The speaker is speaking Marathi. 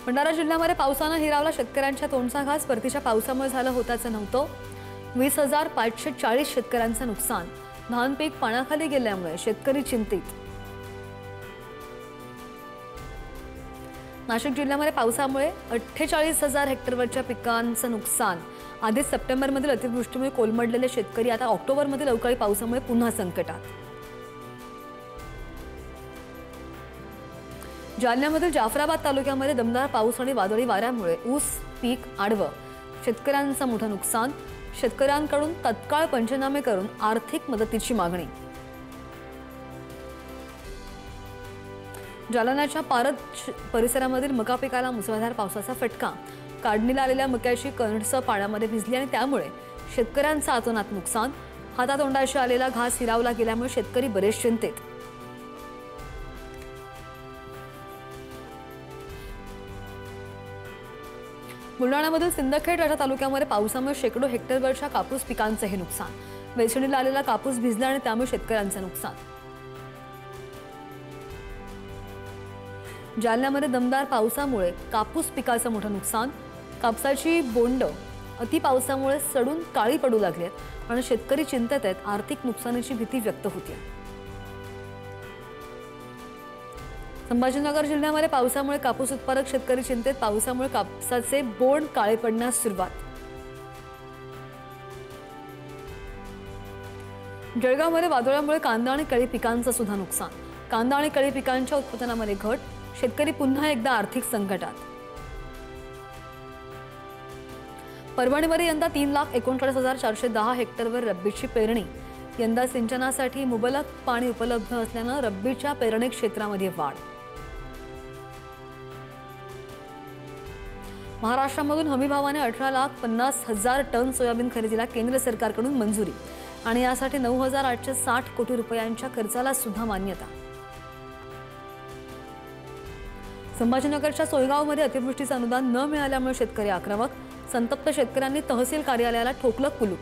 भंडारा जिल्ह्यामध्ये पावसाने हिरावला शेतकऱ्यांच्या तोंडचा घास। परतीच्या पावसामुळे झालं होताचं नव्हतं। 20,540 शेतकऱ्यांचं नुकसान। धान पीक पाण्याखाली गेल्यामुळे शेतकरी चिंतित। नाशिक जिल्ह्यामध्ये पावसामुळे 48,000 हेक्टरवरच्या पिकांचं नुकसान। आधीच सप्टेंबरमधील अतिवृष्टीमुळे कोलमडलेले शेतकरी आता ऑक्टोबरमधील अवकाळी पावसामुळे पुन्हा संकटात। जालन्यामधील जाफराबाद तालुक्यामध्ये दमदार पाऊस आणि वादळी वाऱ्यामुळे ऊस पीक आडवं। शेतकऱ्यांचं मोठं नुकसान। शेतकऱ्यांकडून तत्काळ पंचनामे करून आर्थिक मदतीची मागणी। जालन्याच्या पारद परिसरामधील मका पिकाला मुसळधार पावसाचा फटका। काढणीला आलेल्या मक्याची कणसं पाण्यामध्ये भिजली आणि त्यामुळे शेतकऱ्यांचं अतोनात नुकसान। हातातोंडाशी आलेला घास हिरावला गेल्यामुळे शेतकरी बरेच चिंतित। बुलढाण्यामधील सिंदखेड राजा तालुक्यामध्ये पावसामुळे शेकडो हेक्टरवरच्या कापूस पिकांचं हे नुकसान। वेचणीला आलेला कापूस भिजला आणि त्यामुळे शेतकऱ्यांचं नुकसान। जालन्यामध्ये दमदार पावसामुळे कापूस पिकाचं मोठं नुकसान। कापसाची बोंड अति पावसामुळे सडून काळी पडू लागलीत आणि शेतकरी चिंतेत आहेत। आर्थिक नुकसानीची भीती व्यक्त होते। संभाजीनगर जिल्ह्यामध्ये पावसामुळे कापूस उत्पादक शेतकरी चिंतेत। पावसामुळे कापसाचे बोंड काळे पडण्यास सुरुवात। जळगावमध्ये वादळामुळे कांदा आणि केळी पिकांचं सुद्धा नुकसान। कांदा आणि केळी पिकांच्या उत्पादनामध्ये घट। शेतकरी पुन्हा एकदा आर्थिक संकटात। परभणीमध्ये यंदा 3,39,410 हेक्टरवर रब्बीची पेरणी। यंदा सिंचनासाठी मुबलक पाणी उपलब्ध असल्यानं रब्बीच्या पेरणी क्षेत्रामध्ये वाढ। महाराष्ट्रामधून हमीभावाने 18,50,000 टन सोयाबीन खरेदीला केंद्र सरकारकडून मंजुरी आणि यासाठी 9,860 कोटी रुपयांच्या खर्चाला सुद्धा मान्यता। संभाजीनगरच्या सोयगावमध्ये अतिवृष्टीचं अनुदान न मिळाल्यामुळे शेतकरी आक्रमक। संतप्त शेतकऱ्यांनी तहसील कार्यालयाला ठोकलं कुलूप।